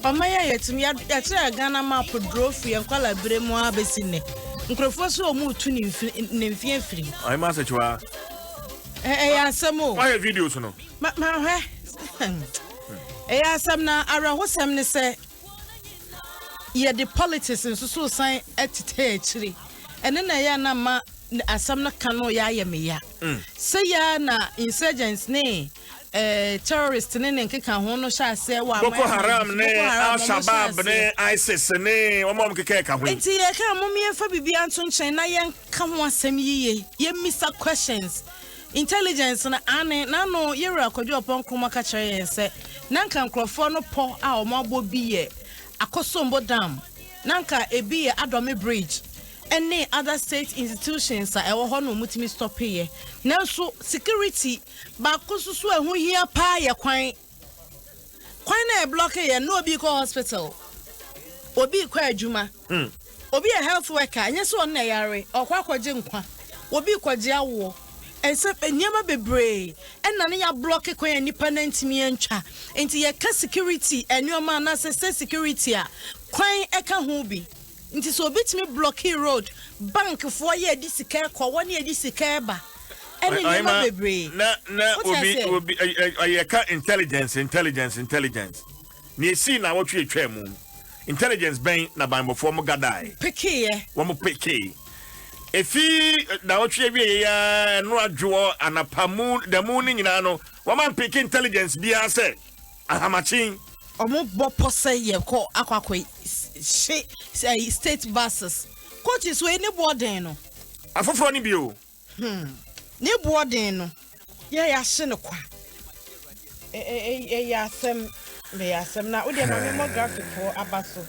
Omaya yetum ya Ghana map drove and call a bremo abesine. Nkrofo so mu tu ne mfie firi. I must say you are. Asamo. Why videos no? Ma asam na ara hosam ne se ye the politics so sign etete achiri. Ene na ya na ma asam na kano ya yemeya. Say ya na insurgents ne terrorist ne nkeka ho no sha se wa Boko Haram ne Al-Shabaab ne ISIS ne omom keke ka ho. Enti ye ka momi enfa bibia nto nchen na ye ka ho asem yiye ye misa questions intelligence na ane na no ye ra kwadwo opon kroma ka kire ye se nanka nkrofo no po a omabo bi ye akosombo dam nanka ebi ye Adom bridge any other state institutions are ewo ho no mutimi stop here nanso security ba kosusu ehu hia pa ye kwan na e block here no obi ko hospital obi kwa adwuma obi a health worker anyeso on na yare okwa kwaje nkwa obi kwaje awo ense nyema bebre enna ne ya block kwan nipa na ntimi antwa enti ye ka security enyoma na se security a kwan eka ho bi nti so bitimi blocky road bank for ye disika kwa woni ye disika ba ene nyema bebre na obi ayeka intelligence ni esi na wotwe etwa mu intelligence ben na ban before mo gadai pikie wo mo pikie efi na wotwe wie ya no adwo anapamu da mu ni nyina no wo man pikie intelligence bia se ahamachin omo bopo say ye ko akwakwe state buses coaches we ni boarding no afoforo ni bio ni boarding no ye ya hye ne kwa ya sem na odi na me graphic for abaso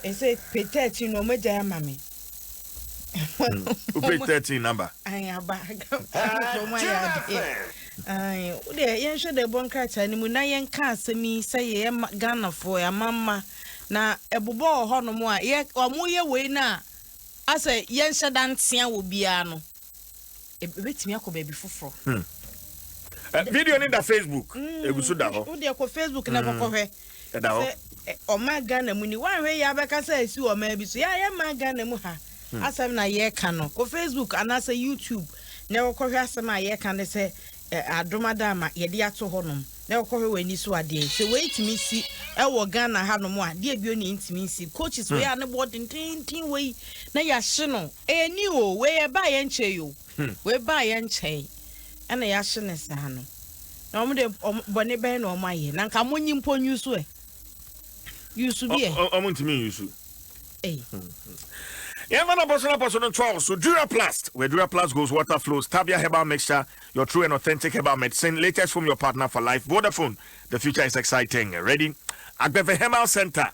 e say pay 13 no meja ya mame o pay 13 number ai aba so my ai odi yen hwe de bon kracha ni mu na yen ka asemi say ye Ghana for ya mama na ebobo ho no mo a ye omo ye we na ase yen hyedan tia wo bia no ebetimi akoba bi foforo video ni da Facebook egusu da ho wo de ko Facebook na kokохwe da ho o ma Ghana mu ni wan hwe ya beka say si o ma bi so ya ma Ghana mu ha asem na ye ka no ko Facebook anasa YouTube na kokохwe asem a ye ka ne say adomadama ye de ato ho no na kokохwe wani so ade se we timi si e wo Ghana ha no mu a de bi oni ntimi si coaches we ya ne board tin we na ya hye no eni o we ye ba ye nche yo we ba ye nche ana ya hye ne sa no na omo de bone ben na omo aye na nka monyi mpo nyusu e yusu bi e omo ntimi yusu Yeah, man, personal 12. So Duraplast, where Duraplast goes, water flows. Tabia herbal mixture, your true and authentic herbal medicine. Latest from your partner for life. Vodafone, the future is exciting. Ready? Agbeve Herbal Center.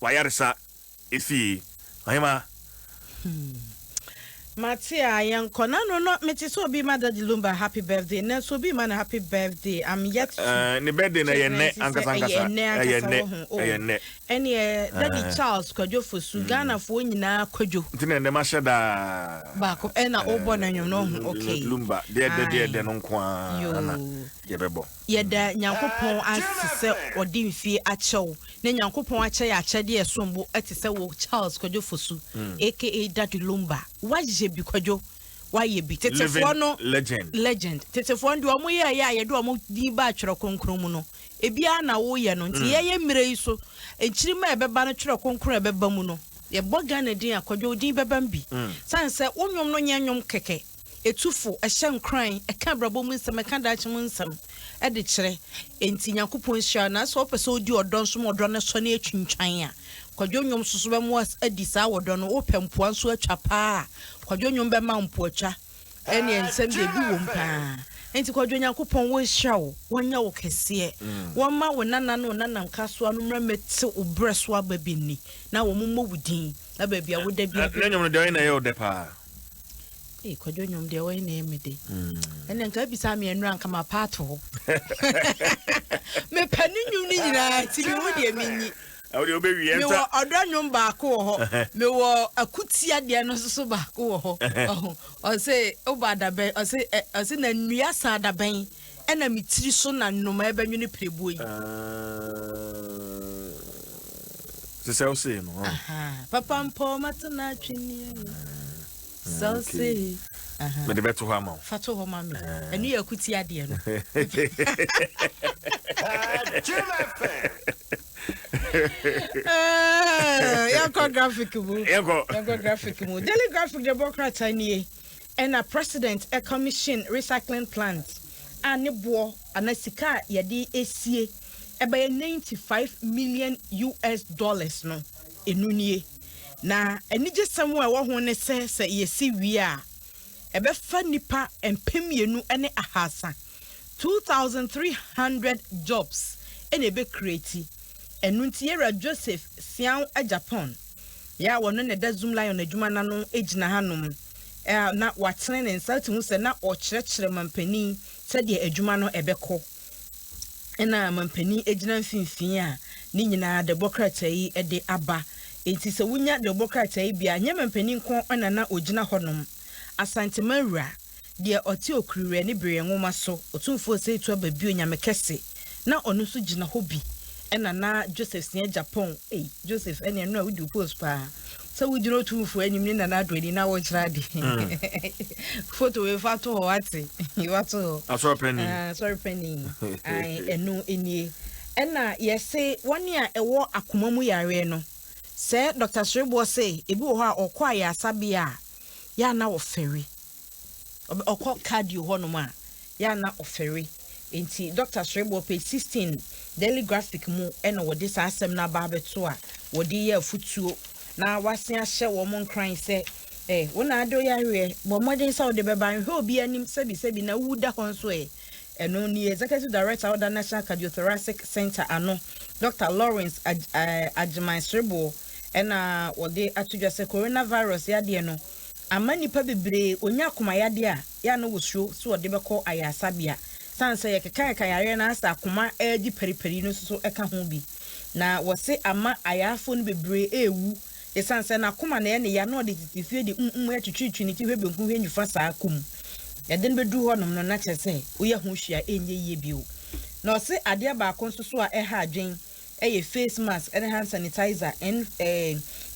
Wayarisa, Ifi, Ayama. Matia yankona no meti so be mother di Lumba happy birthday na so be man happy birthday I'm yet ne birthday na yenne ankasa any Daddy Charles kwadwo fosu Ghana fo nyina kwadwo ntina ne ma sheda ba ko na obo na nwom no okay Lumba de no kwa ana yebebo yeda nyankopon asise odi mfie achew na nyankopon ache ya achede esombo etise wo Charles kwadwo fosu aka Daddy Lumba waje bi kwadwo waye bi tetefo no legend tetefo ndi omo ye ye de omo di ba atwere konkron mu no ebia na wo ye no nti ye mire yi so enchirima ebeba no twere konkron ebeba mu no ye boga na din akwadwo din beba mbi sanse wonwom no nyanyom keke etufo ehye nkran eka brabo mu nsem eka dachi mu nsem ede kire enti nyankopon hia na so opese odi odon so mo odon so na etwintwan a kwadwo nwom soso be mo adi sa wodon no opempo anso atwa pa kwadwo nwom be ma mpo atwa ene ensem de bi wo mpa enti kwadwo nyankopon wo hia wo wonya wo kese wo ma wo nana no nana nkaso anu mremete obreso ababini na wo mo wudin na ba bia wo da bia nyom no de na ye ode pa kwadwo nyom de wo na emede ene nka bisa me enura nka ma pato me pani nyum ni nyina ti mi wo de menyi awde obewi enta me wo odanyum ba ko ho me wo akutia de no so ba ko ho o se obada ben o se na nua sa da ben ena mitiri so na nnoma e banyu ne prebu yi So say no. Papa mpo matuna twini. So say. But the better one. Fato ho mami. Enu ya kuti ade no. Yanko graphic mu. Yanko graphic mu. Daily graphic Democrat ani and a president a commission recycling plant. Ani bo anasika yadi esie ebe 95 million US dollars no enunye. Na eni je somewhere wo ho ne se yesi wi a ebe fa nipa empemienu ene ahasa 2,300 jobs ene ebe create enunti era Joseph Sian a Japan ya wono ne da zoom lion adwuma na no ejina hanom na watene ne nsati hu se na o kyerɛkyerɛ mampani sɛ de adwuma no ebekɔ ena mampani ejina mfimfin a ni nyina democrat yi de aba enti sɛ wunya democrat yi bia nya mampani nko ona na ogina honom asante mawura de ɔte okruwe ne bere nwoma so otumfo sɛ etu aba bio nyame kɛse na ɔno so gina hobi ena na Joseph Sian Japan Joseph ene no a we do post pa so we do otumfo anim ne na adwani na wo kyerɛ de photo we fato ho ate wato sorry penny ai enu enie ena yese woni a ɛwɔ akoma mu yare no sɛ Dr. Srebo say ebi wo ha ɔkɔ ayasabia ya na oferi ɔkɔ cardio ho no ma ya na oferi enti Dr. Srebo page 16 daily graphic mu ena wo de sa asem na ba beto a wo de ye afutuo na wase ahye wo mon kran se wona ado yare bo modern sa wo de beba hwe obi anim sebi na wuda ho nso eno ni executive director of the National Cardiothoracic Center ano Dr. Lawrence Ajiman Srebo ena wo de atudwa se coronavirus ya de no amani pa bebre onya akoma ya de a ya no wosuo so wo de beko ayasabia sanse ye keka yare na asa akoma edi periperi no so eka ho bi na wo se ama ayafo no bebre ewu esanse na akoma na ye ne ya no de titifie de atwitwitwi ni ti hwe benku hwe nyufa sa akum ya den bedu ho nom no na kyese wo ye ho hwia enye yie bi o na wo se ade ba akon so a eha adwen eye face mask and hand sanitizer and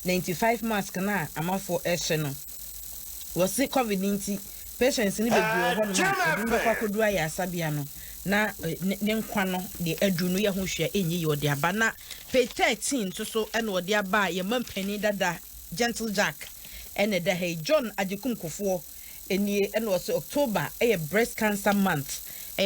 95 mask na amafo ehye no wo se covid-19 patients ni bebre ho no no kwakodu ayasabia no na ne nkwa no de adu no ye ho hwia enyi ye ode aba na page 13 so ene ode aba ye mampani dada gentle jack ene da hey John Ajekum Kofo enie ene wo se October breast cancer month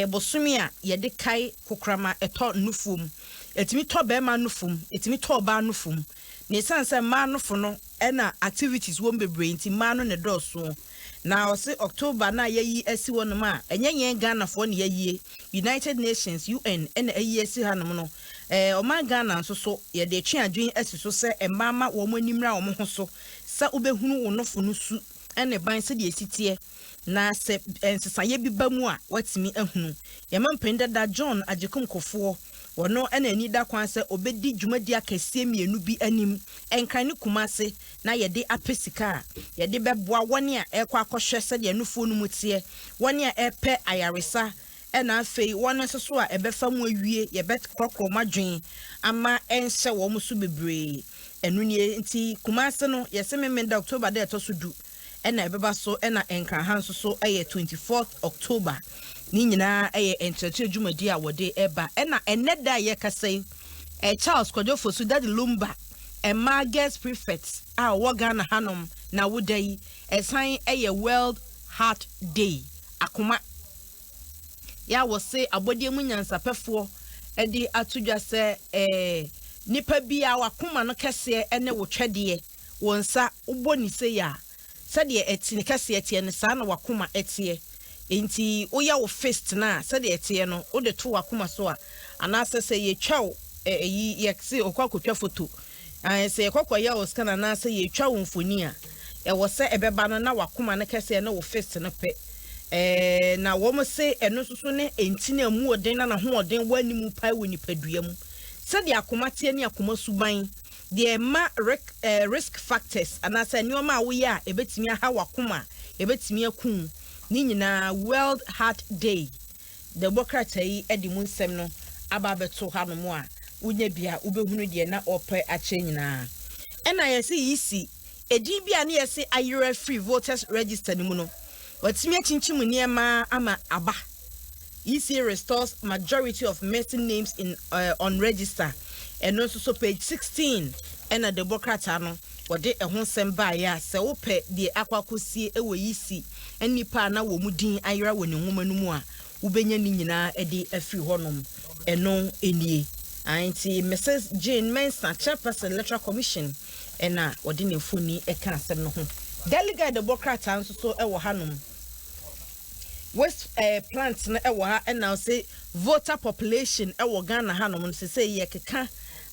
bosumi a ye de kai kokrama eto nufum etimi to be ma nufum etimi to ba nufum ne sanse ma nufu no ena activities wo bebre nti ma no ne doso na o se October na yeyi asi wonum a enyenye Ghana fo ne yeyi United Nations UN ena ayi asi hanom no o man Ghana so ye de twe adwen asi so se emama wo manimra wo ho so sa obehunu wo nofo no su ene ban se de esitie na se ensesa ye biba mu a watimi ahunu ye mampenda da John Ajekum Kofo wono ena ani da kwan se obedi dwumadi akasie mienu bi anim enkan ne kumase na ye de apesika ye de beboa woni a ekwa akohwe se de nufuo no mutie woni a epe ayaresa ena afei wono soso a ebefa mu awie ye bet krokro madwen ama enhye wo musu bebre enu nie nti kumase no ye se memenda October de etoso du ena ebeba so ena enkan han so 24th October ni nyina entrete dwumadi a wode eba ena eneda ye kasai Charles Kwadwo Su Daddy Lumba ma guest prefect a wogana hanom na wodai esan World Heart Day akoma ya wo se abodie mu nyansapefo edi atudwa se nipa bia wakoma no kese ene wo twede wonsa uboni se ya sade etine kese etie ne sa na wakoma etie enti oya wo fist na sade etie no wo de to wakoma so a anase se ye twaw ye se okwakotwa photo se ekokwa ya o scan na se ye twaw mfoni a wo se ebeba no na wakoma no kese na wo fist no pe na wo mo se eno soso ne enti na mu oden na ho oden wani mu pai woni padua mu sade akoma tie ne akoma suban de ma risk factors anasa nyoma a wo ya ebetimi aha wakoma ebetimi akun ni nyina World Heart Day the Bokrata yi edi mu nsem no aba beto ha no mo a unya bia ubehunu de na ope ache nyina ena yesi yisi edi bia na yesi ayere free voters register ni mu no watimi achinchim niema ama aba yisi restores majority of missing names in on register and also so page 16 ena democrat ano wode ehon semba ya se wope de akwakosie ewo yisi enipa na wo mudin ayera wo ne nwoma no mu a ubenya ni nyina edi afiri honom eno enie anti Mrs Jane Mensa chairperson electoral commission ena wode ne funi eka asem no ho delegate democrat anso so ewo hanom west plants na ewo ha ena say voter population ewo Ghana hanom no say ye keka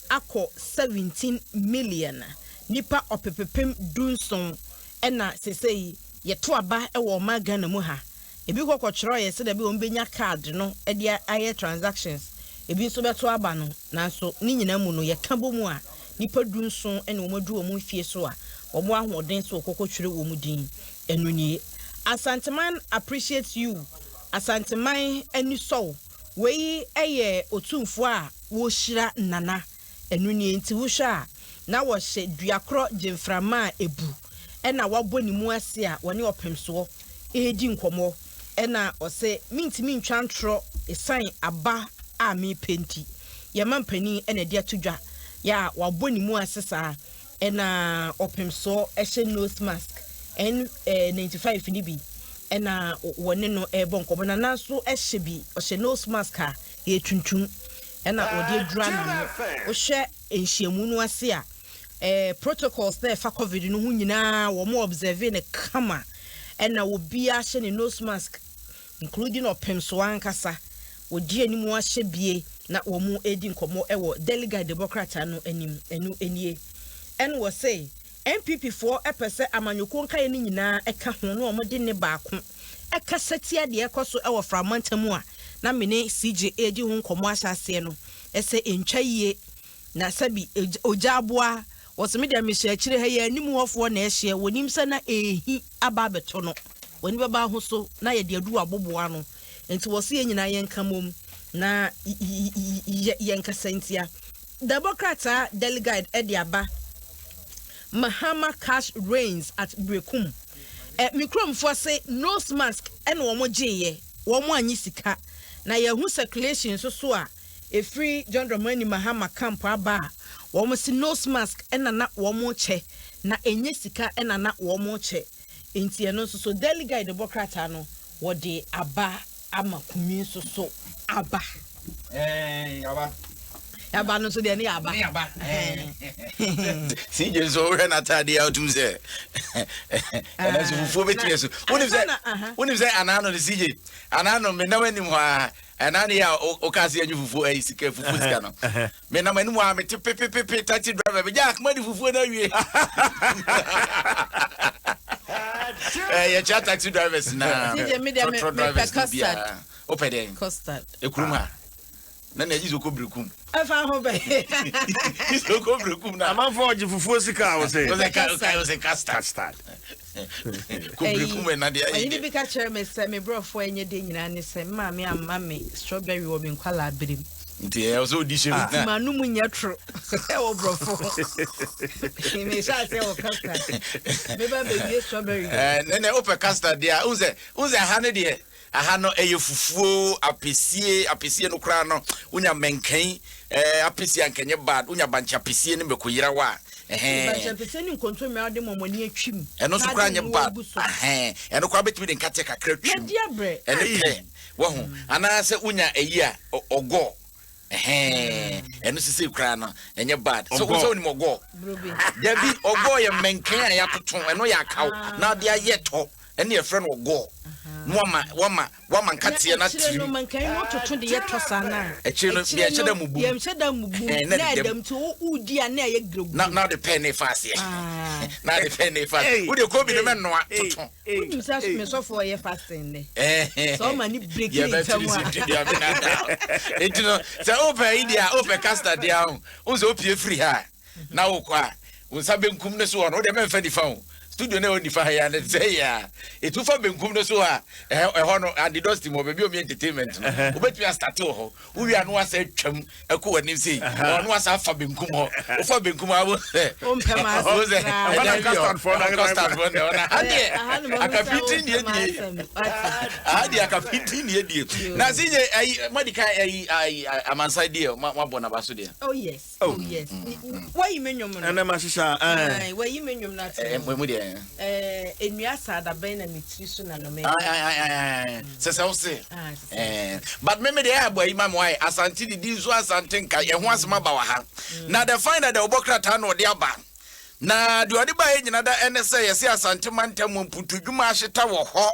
akọ 17 million nipa opepepem dunson ena say ye to aba ewo ma Ghana mu ha ebi kwọkwọchọrọ ye se da bi o mbenya card no e dia aye transactions ebi nso beto aba no nanso ni nyina mu no ye ka bo mu a nipa dunson ena o madu o mu fie so a o mo ahoden so kwọkwọchọrọ wo mu din enu ni Asanteman appreciates you Asanteman eni so we eye otumfo a wo hira nana enu ni enti wo hwa na wo hye duakro jemframa ebu ena wabɔ ni mu ase a woni opemso edi nkomo ena ose mintimi ntwantro esan aba a me penti ye mampani ena dia tudwa ya wabɔ ni mu ase sa ena opemso ehye nose mask en 95 ni bi ena woni no ebo nkomo na nanso ehye bi ohye nose mask a ye tuntum ena odi adura na no o hye enhyiamu no ase a protocols there for covid no hu nyina wo mo observe ne kama ena obi a hye ne nose mask including opemso ankasa odi animu a hye bie na wo mu edi nkomo ewo delegate democrat ano anim enu enie en wo say MPP for epese amanyoko nkaye ni nyina eka ho no mo de ne baako eka satia de ekoso ewo framantamu a na mene CJ edi ho nkomo asase no ese entwa yie na sabi ojaboa wosemi de mehye akire ha ya animu hofo na ehye wonim se na ehi aba beto no woni baba ho so na ye de adu aboboa no enti wose ye nyina ye nkamom na ye nkasantia democrat delegate ediaba Mahama cash reigns at Brekum mikrom for say nose mask en wo mo geye wo mo anyi sika na ye hu circulation so a e free John Dramani Mahama camp aba wo mo si nose mask ena na wo mo che na enye sika ena na wo mo che enti eno so delegate democrat ano wo de aba ama kumi so aba aba aba no so de ni aba si je so we na tadi out to say and as fufu betwe so woni say anano ni CJ anano me na wani mu a anani ya okase anyu fufu ai sika fufu sika no me na mani mu a me pepepepe taxi driver be ja akma di fufu na wie ya chat taxi drivers na CJ me de me custard opede custard ekuruma na na jizo ko brekum afa ho be jizo ko brekum na man for fufu sika o say custard ko brekum na dia yi bi ka chere me say me brofo enye de nyina ne say ma me amma me strawberry wo me nkwala abrim nti e so audition na ma no munya tro e wo brofo me sha say wo custard me ba be strawberry na open custard dia unze ha ne de aha no eye fufuo apesie no kra no unya menkan apesie ankenye bad unya bancha apesie ne mekoyira wa bancha apesie ni nkonto me ade momani atwim eno so kra nye bad eno kwa betimi de nkate kakra twim ene pe wo ho ana se unya eyi a ogo eno sisi kra no enye bad so ni mogo dabi ogo ye menkan a yakoton eno ya kaw na de ayeto ene ye friend ogo wama nkatie na tiri no mankan no toto de yetosa na echi no bia cheda mubu yem cheda mubu na dem to udi a na ye grogu na de pen ne fase na de pen ne fase wo de ko bi no mennoa toto udi sa me so for ye fasting ne so mani break it tamwa echi no se open idea open custard dia o so opie free ha na wo kwa wo sabe nkum ne so no de menfa di fa studio na oni fa ya na say ya etu fa benkum no so a ho no and the dust mo be o entertainment no obetumi start ho wo wi anu asa twam eko wani say onu asa fa benkum ho o fa benkum abo o mpema custard for na ade akapiti ni edi ade akapiti ni edi na sinye madika amansa die mabo na baso die oh yes why you menyom no na ma shisha why you menyom na mu die enua sada ben na mitri so na no me se se but me dey abo yi mam why asante di so asante nka ye ho asema ba wa ha na the find that the obokrata no de aba na de odi ba ye nyina da enese ye se asante mantam mputudwuma ahyeta wo ho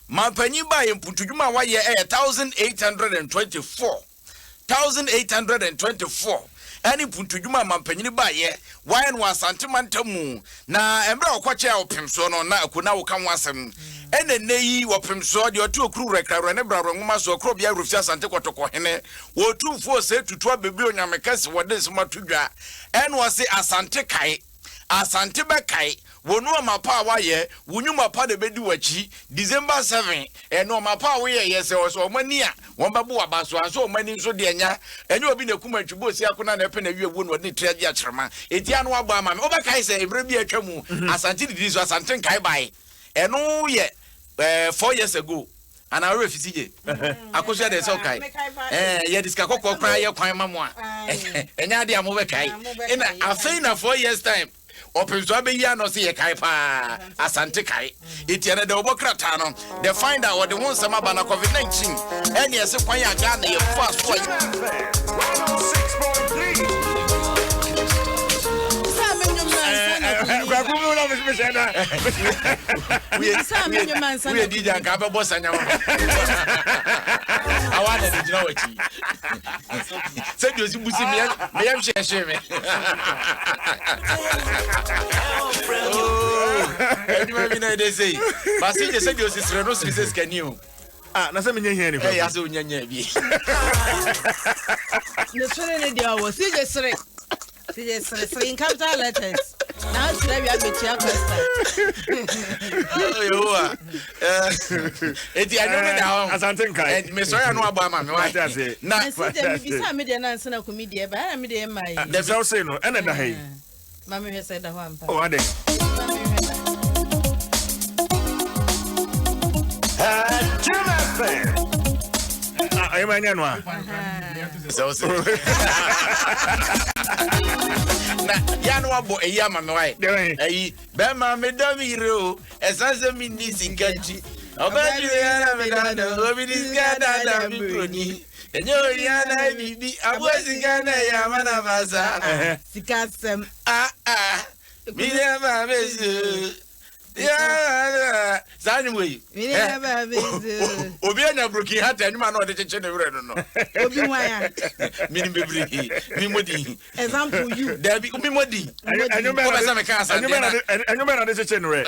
mampanyi ba ye mputudwuma wa ye 1824 ani puntudwuma mampanyini ba ye why no asante mantam na emre okwache opemso no na akuna wo kan wasem eneneyi opemso de otu okuru rekra ne braro nwoma so okro bia rufi asante kotoko hene wo tumfo se tutu abebi onyamekase wode smatudwa eno se asante kai asante be kai wonu mapa wa ye wunyuma pa de bedi wachi December 7 eno mapa wo ye yese so mani a won babu abaso anso mani nso de anya enye obi na kuma twubo si akona na pe na wie wo no de triage akyerema eti anu agba ama me obekai se ebre bi atwamu asante didi so asante nkai bai eno ye 4 years ago ana we fisije akosia de so kai ye diska kokko kra ye kwan mamu a enya de amobekai ina afei na 4 years time open so be ya no se ye kai pa asante kai etiane de obokrata no the find out what the one sama bana COVID-19 ene ese kwan ya ga na ye fast for 106.3 we DJ ka be boss anya mo awana de jina wachi se dio si busi me yam sheshe me anyway we know they say but se dio si sre no si se skaniu na se menye hia ni kwa ya se onyanya bi ne sre ne dia wo si je sre in capital letters. Now it's like we have a chair question. Oh, you are. It's I know now. As I think I. Me sorry I know about my wife. Na bisa me dey na nsa na comedian ba na me dey mai. The so say no, and na hey. Mama we say da ho ampa. Oh, ade. Ay manya no a. So say. Na ya no abo eyi ama me wai eyi be ma me damiro esanse mi ni singanti obadu ya na me da no obi dis gada da mi proni enyo ya na bibi abo singana ya mana basa sikasem mi ne ma bezu ya zani we mi ne ma bezu obi anya broken heart anyuma na ode cheche ne wure no obi waya mi ni bebri mi modi example you there be mi modi anyuma na de cheche no re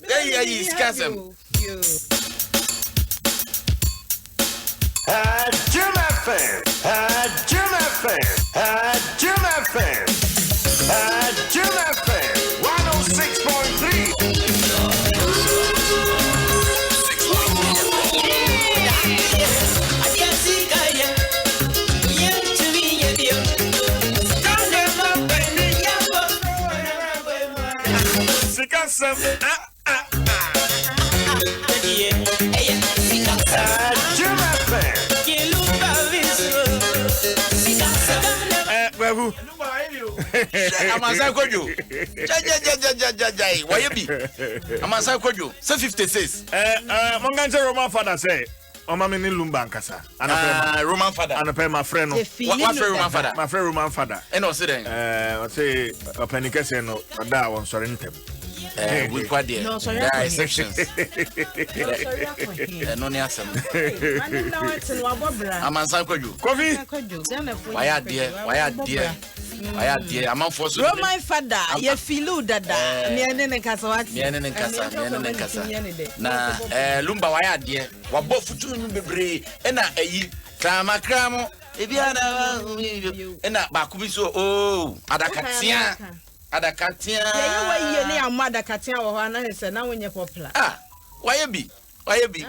hey skasem you Jim FM 106.3 Amasa kojo. Why you be? Amasa kojo. 56. Monganche Roman father say, "Oma me ni lumba nkasa." Roman father. Anapɛ my friend. What friend Roman father? My friend Roman father. And also then. I say openikase no da won sori ntem. We quite there. No, sorry. There are sections. No near some. Amansa kojo. Coffee. Why are dear? I'm on for Roman father, ye filu dada. Me ene nkasa. Na lumba why are dear? Wa bo futu nu bebre. Ena eyi kramo. Ebi ana ena ba kubi so adakatia. Adakatia. Yeah, why you near mother Katia or Hana and now when you're popular. Ah, why be?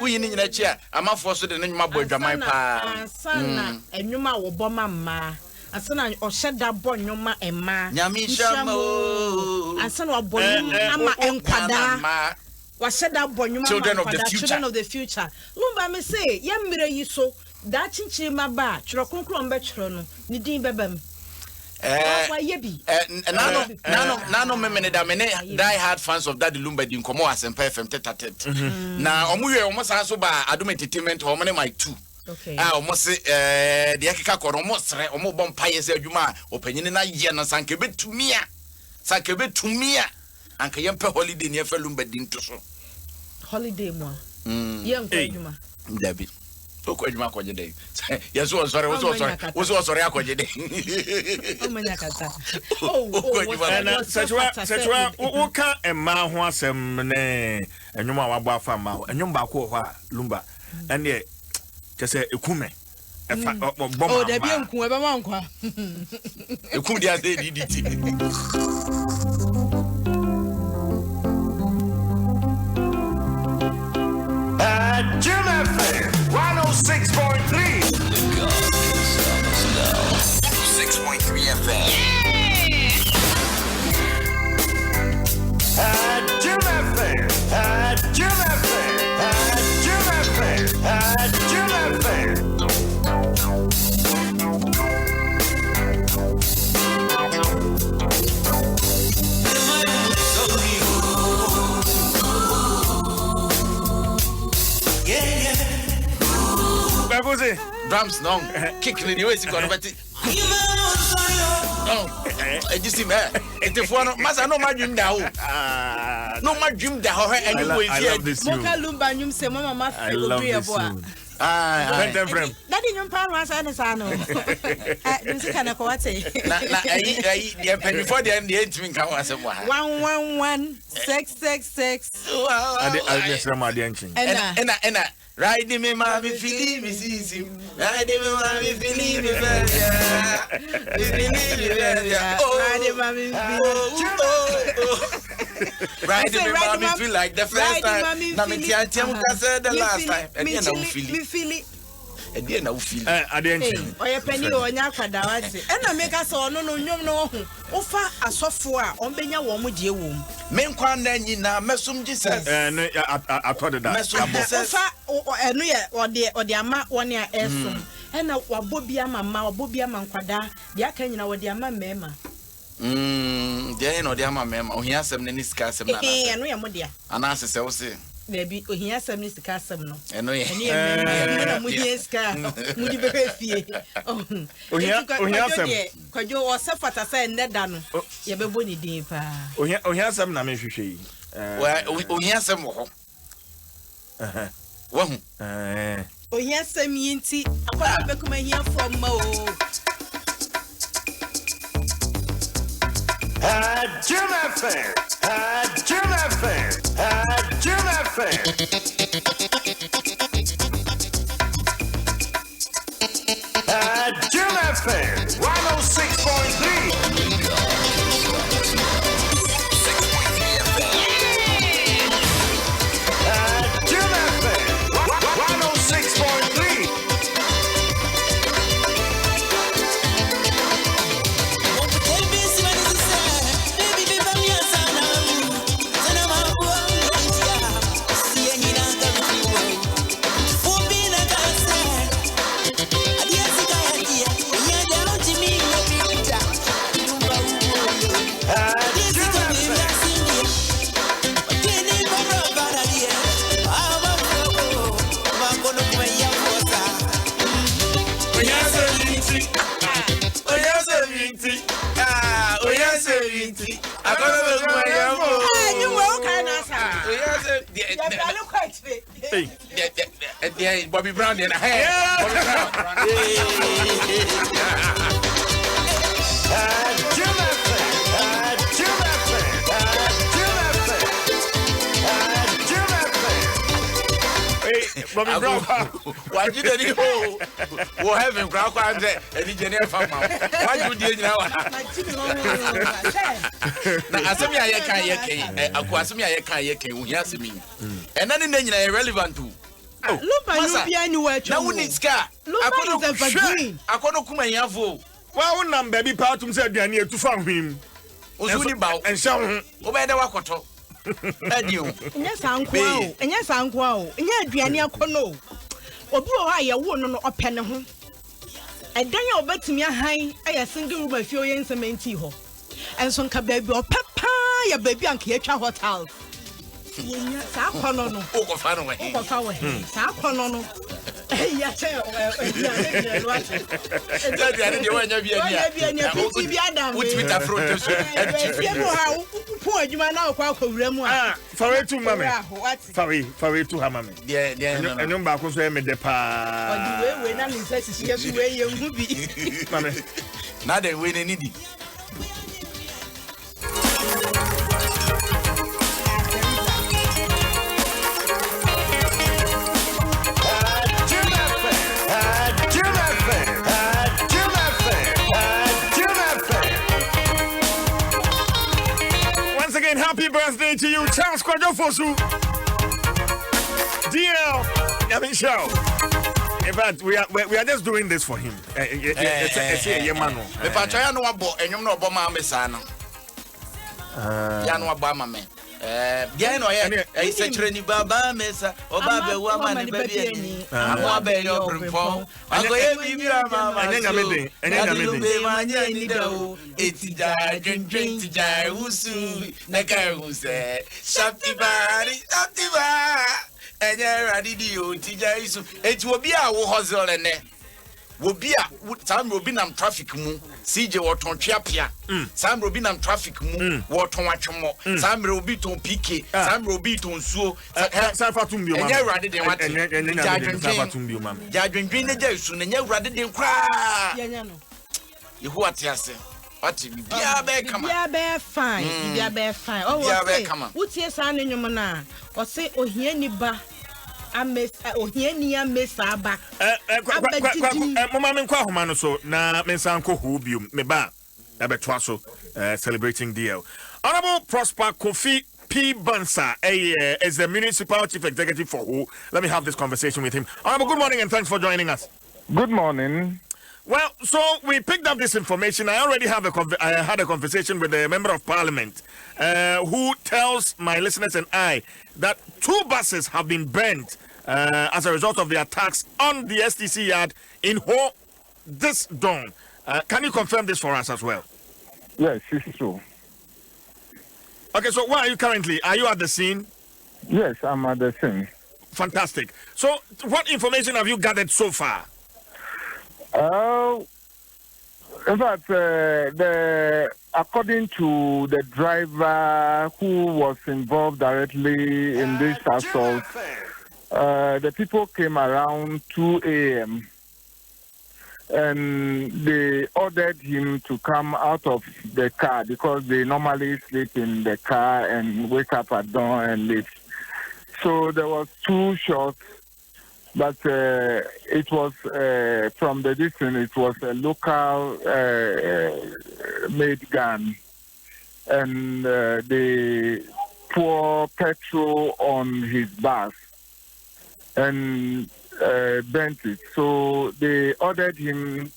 We in a chair. I'm not forced to name my boy Jamaica. Son, and you ma will bomb ma. And son, or shed that born your ma and ma. Yamishamo. And son of Bonama and Quada. Was said that born you children of the future. Lumba me say, Yam Mira you so. That chinchi my bar, Chroconklom Betrono, Nidim Bebem. Why ye be? Nano, Memene Damene, die hard fans of Daddy Lumba in Comoas and Perfect Tete. Now, we almost answer by Adom Entertainment, or money my two. Okay. I almost say, the Akaka almost or more bumpires, Juma, opinion in a year, and Sankebet to me. Sankebet to me. And Kayampa holiday near Lumba dinto so. Holiday, moi. Young Juma. Debbie. So quite my day. Yes, was sorry, was sorry, Oh, can a man who has and you ma wa fama and you bako lumba and ye just say ekume. Oh, there be uncle ever mankwa. Ekudia DDT. Jim FM 106.3. 106.3 FM. Jim FM. Jim FM. Jim FM. Jim FM. Drums no kicking in the way you got about it. No, just see me. It's for no masa no my dream down. No my dream down. I love this. Moka lumba nyum se mama ma I love this. Daddy nyum pa ran sa ne sa no. This kind of what say. Na the penny for the end the 8 can was 111 666. I just remember the engine. And ride me, mommy, feel me, see him. Ride me, mommy, feel me, ride me, mommy, feel like the first time. Now, me can't tell you the last time. And then I will feel it. And then I will feel it. I didn't. Or a penny or Yakada. And I make us all no. Offer a software on Benya Womu dear womb. Men quan then you now, Messum Jesus. And I thought that. Or the ama 1 year air. And now, Bobiama, Bobiama, Quada, the Akan, or the ama mema. There no dear mamma, or he has some any scarce and we are Modia. And I say, maybe he has some Mr. Casam. And no, could you or suffer to say Nedano? You be bonny deeper. Oh, here's some Namishi. Well, we have some more. Oh, yes, some yinty. I'll come here for more. Jim FM. Jim FM. Jim Jim FM 106.3. Bobby Brown in a hand. For me, bro. Why did any ho? We'll have him crack and any general farmer. Why do you know? Asami ayeka yeke, akwasami ayeka yeke, unyasimi. And then irrelevant too. Lumba you be anywhere. Now we need scar. Lumba is evergreen. Akono kuma yavo. Well, one baby part to say they are near to farm him. Osuni bow and show obey the wakoto. Yes, uncle. And yes, uncle. And yet, Diana Cono. Or blow I won no open home. And then you'll bet me a high, a single room of your young cement ho. And some baby or papa, your baby and Kiacha hotel. Sacono, oh, Fanaway, Sacono. Yes, poor you are now quite for it to mammy. For it to her mammy. Yeah, and no back was me the pa. When I'm in Texas, yes, where you would be. Mammy, now they win any. Happy birthday to you, Charles Kwajofosu. DL, Yamin Show. In fact, we are just doing this for him. It's a Yemano. If I try no about and you know about my messana. Yano Obama man. Bien, I said, Treni Baba Mesa, or Baba woman, baby. I'm one bay your reform. I go every year, Mamma, and then I need it's drink to die, Wusu, Naka, said, Shafty Bari, and you're ready to you, Tijaisu. It will be our hustle and will be a time will be on traffic moon, CJ or Tonchiapia, some will be on traffic moon, water watch more, some will be to Pique, some will be to Sue, Safatum, and you're ready to watch and Judging Green the Jason, and you're ready to cry. You what, yes, what you be a bear, come on, bear fine, you are bear fine. Oh, yeah, come on. What's your son in your mana? Or say, oh, here, Niba. I miss Ohenia Miss Abba. Mamma Quahumano so na Mensanko Hubium, Meba, Dwaso, celebrating DL. Honorable Prosper Kofi P. Bansa is the municipal chief executive for who. Let me have this conversation with him. Honorable, good morning and thanks for joining us. Good morning. Well, so we picked up this information. I already have I had a conversation with the member of parliament who tells my listeners and I that 2 buses have been burnt as a result of the attacks on the STC yard in Ho this dawn. Can you confirm this for us as well? Yes, it's true. Okay, so where are you currently? Are you at the scene? Yes, I'm at the scene. Fantastic. So what information have you gathered so far? In fact, according to the driver who was involved directly in this assault, the people came around 2 a.m. and they ordered him to come out of the car because they normally sleep in the car and wake up at dawn and leave. So there was 2 shots. But it was from the distance. It was a local made gun, and they pour petrol on his bus and burnt it. So they ordered him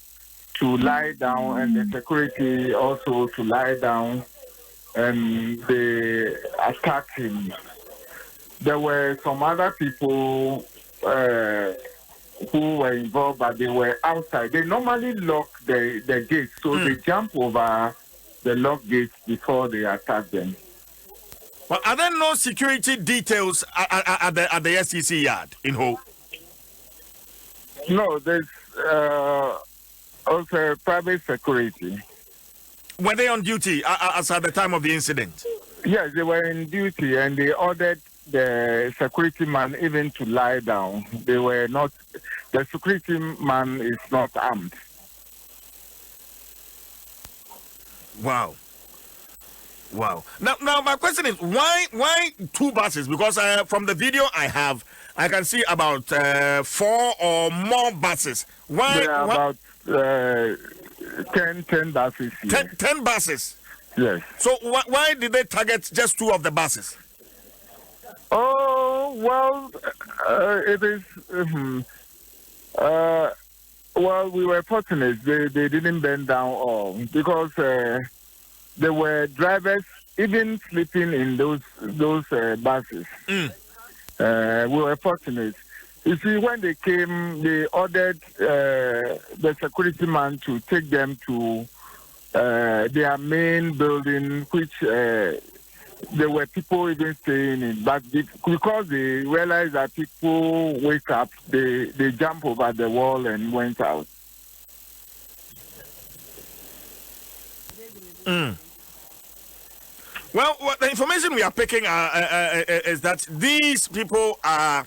to lie down, and the security also to lie down, and they attacked him. There were some other people who were involved, but they were outside. They normally lock the gates, so they jump over the lock gates before they attack them. Well, are there no security details at the STC yard in Ho? No, there's also private security. Were they on duty as at the time of the incident? Yes, they were in duty, and they ordered the security man even to lie down. They were not. The security man is not armed. Wow. Now my question is why 2 buses? Because from the video I have, I can see about 4 or more buses. Why? There are about 10 buses here. 10 buses? Yes. So why did they target just 2 of the buses? Oh, well, it is... well, we were fortunate. They didn't bend down all because there were drivers even sleeping in those buses. We were fortunate. You see, when they came, they ordered the security man to take them to their main building, which there were people even staying in. But because they realized that people wake up, they jump over the wall and went out. Well, the information we are picking is that these people are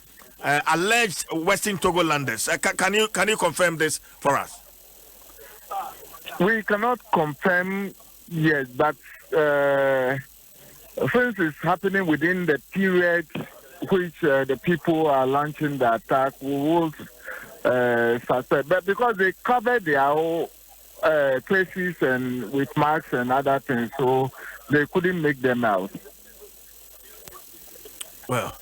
alleged Western Togolanders. Can you confirm this for us? We cannot confirm yet, but since it's happening within the period which the people are launching the attack, we will suspect. But because they covered their whole places and with marks and other things, so they couldn't make them out. Well,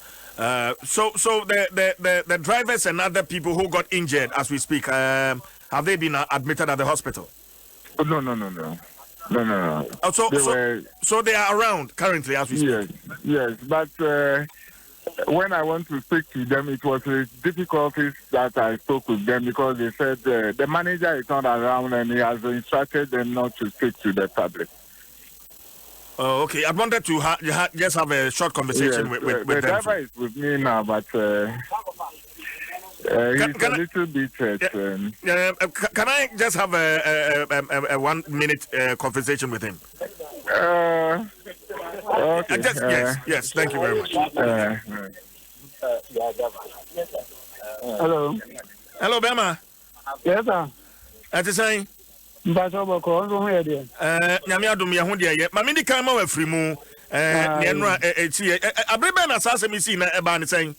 so the drivers and other people who got injured as we speak, have they been admitted at the hospital? No. Oh, so they are around currently as we speak? Yes. But when I want to speak to them, it was with difficulties that I spoke with them because they said the manager is not around and he has instructed them not to speak to the public. Oh, okay. I wanted to just have a short conversation with them. The driver is with me now, but he's a little bit hurt. Can I just have a 1 minute conversation with him? Okay. Yes. Thank you very much. Hello. Hello, Bema. Yes, sir. At the same. Adom 106.3. Nyame Adom ye ho de ye. Ma me di kan ma wa firi mu ne enura eti abrebe na sase mi si na eba ne sen.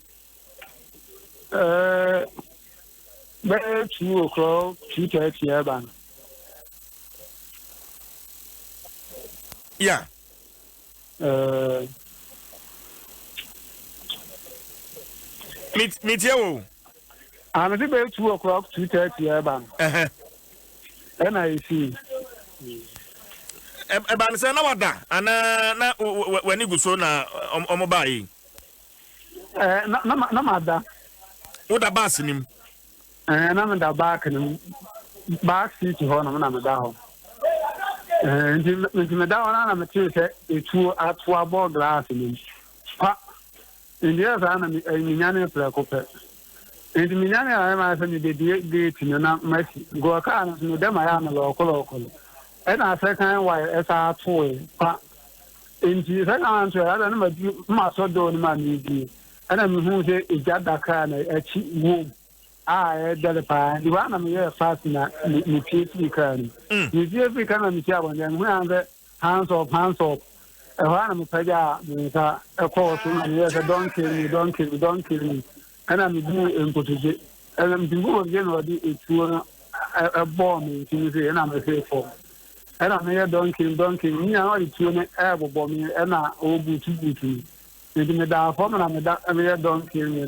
Be 2 o'clock 2:30 eba. Yeah. Meet you. I'm be 2 o'clock 2:30 eba. And I see. Eba ne sen na wada ana na wani guso na omoba yi. Na mada. Wo da bus nim. Na me da back nim. Back seat ho na me da ho. Nti me da ho na me tell say etu atwa ball glass nim. Pa. India za na me nyane prekope. Nti me nyane a ma say me de gate na masi. Go ka na me dem ya na lokolo. And I second why esa atwo pa. Nti second answer ada na ma so do ni ma ni. And I'm who say a jadaka a cheap womb. I deliver. The one I'm here fasting at me can. You see, if we can understand when I'm hands off. And one I'm a paja, a course, and yes, don't kill me. And I'm doing put it. And I'm doing generally it's a bomb in Tuesday, and I'm a faithful. And I'm here, don't kill me. Now it's an air bomb, and I will be too. Me da formula me da me don't kill me.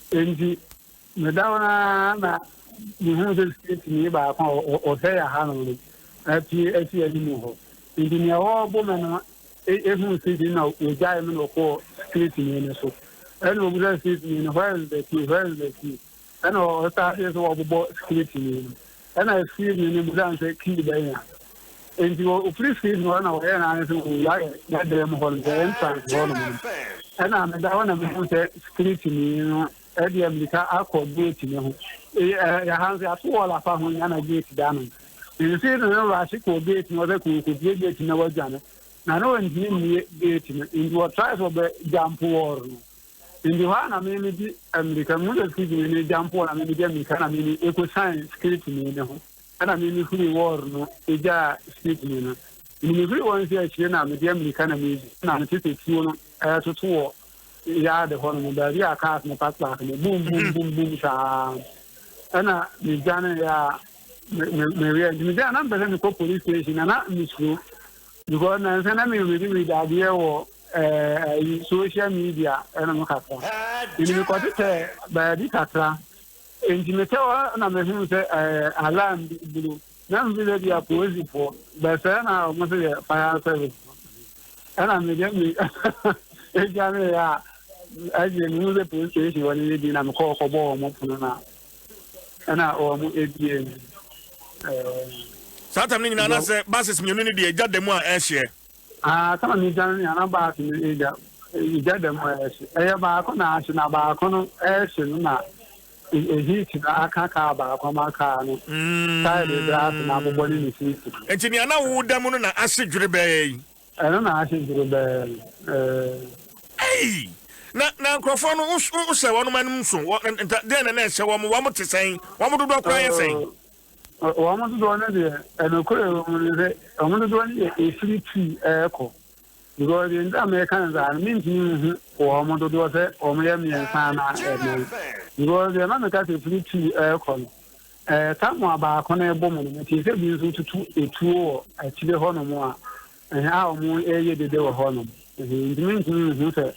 Enji me da na me hu se street ni ba kwa o say ya ha no ati ani mu ho. Enji me ho bo me no hu se di na o jai me no ko street ni ne so. And o bu street ni no where is the key. And o ta is o bo street ni. And I see ni mu dan say key da ya. And you will please no na where na so like that them hold the entrance government. And I'm the one I'm say street ni no e dey America akọ gate ni ho. Ya hanze ato wala fa ho na gate da no. You see no rush ko gate no be ko gate na wajana. Na no ndi gate no in your try for be jump war no. In the one I mean the America mo dey see ni jump war na me dey America na me eco science street ni no. And I mean, if we war no, Eja speaking. In every one here, she and I, the American music, and I'm just a few to war. ya the one that ya cast me pass back me boom boom boom boom sa ana mi jana ya me jana na be ko police station na mi school because na say na me da dia wo social media ana mo kasa ni me ko te ba di kasa enti me tawa na me hu say alarm bulu na me be dia police for ba say na mo say fire service ana me dem ni jana ya aje ni the police station wani di na me ko bo mo funu na ana o mu ebie Satam ni na say basis mi ni de jade mu a ehye kama mi jana ni ana ba ti ni jade mu ehye ba ko na ahye na ba ko no ehye no na ehit na aka ba ko ma ka no sai de draft na bo boni ni sisi enti ni ana wo da mu no na ahye dwere be ana na ahye dwere be na nkrofo no wo se wono manum so den na ehye wo mo te sen wo mo dodo kra ye sen o mo do na de eno ko o mo do ni e free tea eko because in the American and means o mo do se o mo ye mi ensa na because the American free tea eko tamu aba ko na ebo mo no ti se bi nso tutu etuo a chile ho no mo a o mo eye de wo ho no means se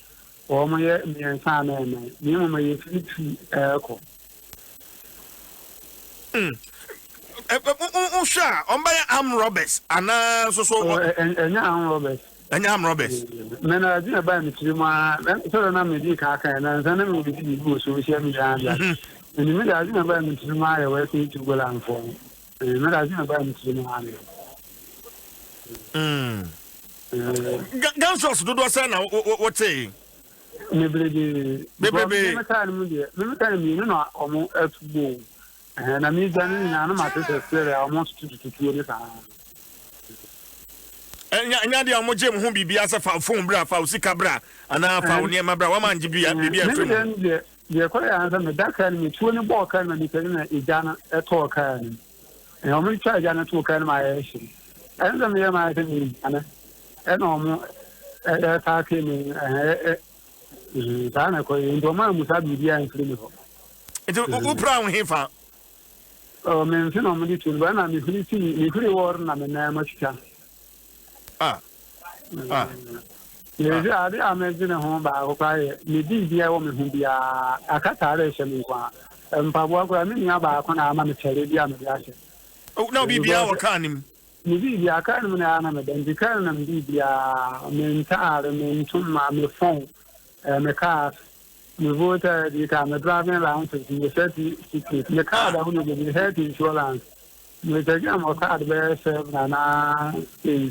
o mo ye mi ensa na ni mo ye free tea eko Usha, ombaya arm robbers, ana so arm robbers. Arm robbers. Men I didn't buy me to my so na me di ka kan na na me di go social media and me I didn't buy me to my way to go land for. Me I didn't buy me to my Gunshots do say na what say? Me bledi. Me time me no omo atbo. Na mi jani na na mate se almost to ni sa enya dia mo gem hu bibia se fa phone bra fa usika bra ana fa oni ma bra wa man bibia afem ye ko ya na me daka ni tuo ni bo kan na ni kan na ijana eto kan ni e o mi cha ijana to kan ma ye shi en da me ma te ni ana e no mo ta ke ni ta na ko ndo ma musa bibia en firi ni ho e u pra un hefa men fino mo di tu ba na mi firi wor na me na ma chicha ye ja ade amezina ho ba ko kai mi di bia wo me hu bia akata re hye mi kwa mpabo akora mi nya ba ko na ama me chere bia me bia hye na bibia wo kanim mi di bia kanim na na me den di kan na mi di bia me ntare me ntuma me phone me car me voter di ka me driving license me safety ticket me car da hu no be health insurance me take am o card be serve na di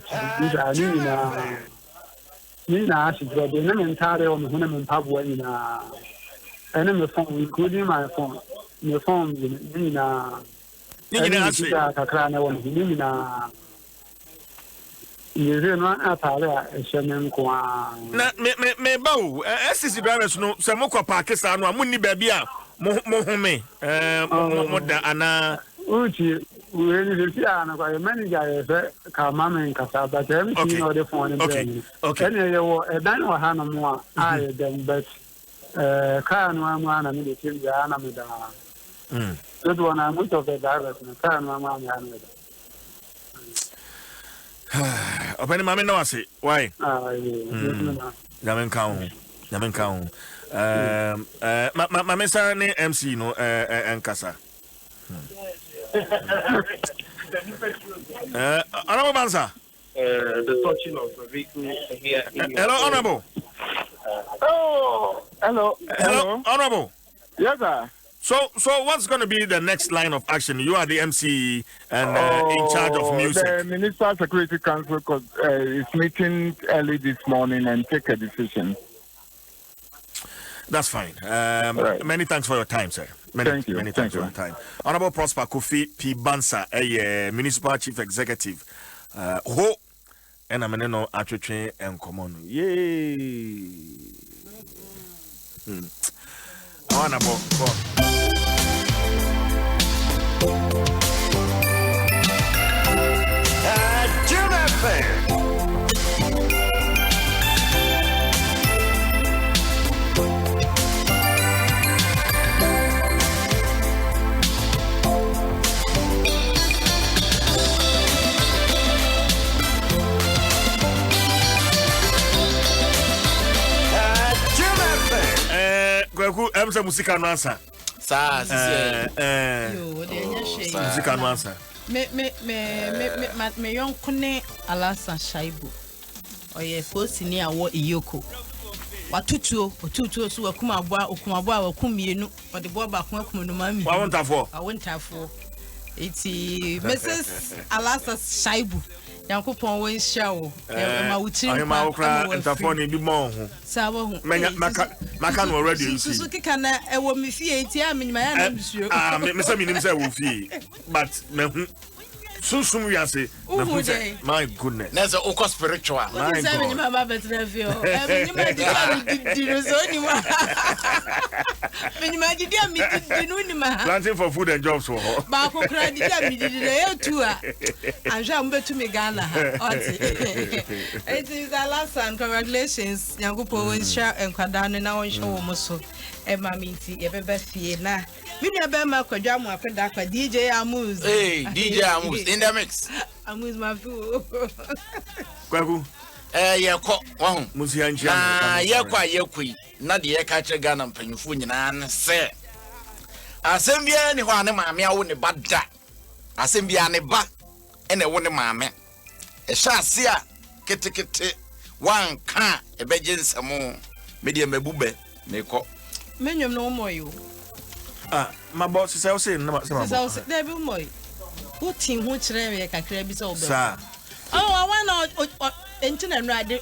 da ni na si bro de na me ntare o me hu na me mpabo ni na ene me phone including my phone me phone ni na asi kakra na wo ni na yeze no atare a ehyemen ko a na me bawo SCC drivers no se mo kwa Pakistan no amunni ba bia mo home mo da ana uchi we ni si ana kwa manager ye se ka mama nkasa but MC no the phone ni okay ene ye wo edan wa ha no mo a ye dem but ka no amu ana ni de ti ya ana me da so do na mo to the drivers na ka no amu ana me da Openi mame no ase why Jamen kan mame sa ne MC no enkasa honorable Bansa the touching of the vehicle here hello honorable hello honorable yes sir. So what's going to be the next line of action? You are the MC and in charge of music. The Minister Security Council is meeting early this morning and take a decision. That's fine. Right. Many thanks for your time, sir. Thank you. Many thanks for your time. Honorable Prosper Kofi P. Bansa, a municipal chief executive. Ho and I'm no attraction and common. Yay. Honorable. Jim FM. am say musika no answer. Sa Yo, de nya hwe. Musika no answer. Me yonkune Alasa Shaibu. Oye fosi ni awo iyoko. Watutuo so okumabo wakumienu. Ode bo ba ko akumunu mami. Wa wontafo. Awontafo. Iti Mrs. Alasa Shaibu. Yankopon won shawo. Ma wutiri ma okra ntafo ni bi mo ho. Sawo ho. Maka no already you see. So kika na ewo me fie enti amenyima ya na bisuo. Me say minim say wo fie. But me hu Susum we say. My goodness. There's a oko spiritual. My God. Planting for food and jobs for her. It is the last and congratulations. Yangupo Insha and Kadana now in show Mosso. Emma Minty, Ebefie na. Minya Bema Kojamu Apendaka, DJ Amuse. Hey, DJ Amuse in the mix. Amuse my fool. Kwaku. Yako, wow, Musianchi. Yakui, not the catcher gun and Penfunan, sir. Assembia ni one mammy, I wouldn't but that. Assembia ne ba, and a woman mammy. A shassia, kitty, one can, a bedgin some more, medium a bube, Nico. Menu no more you. My boss is also saying, no, there be more. Who team which area can crab is over? Sir. Oh, I want internet right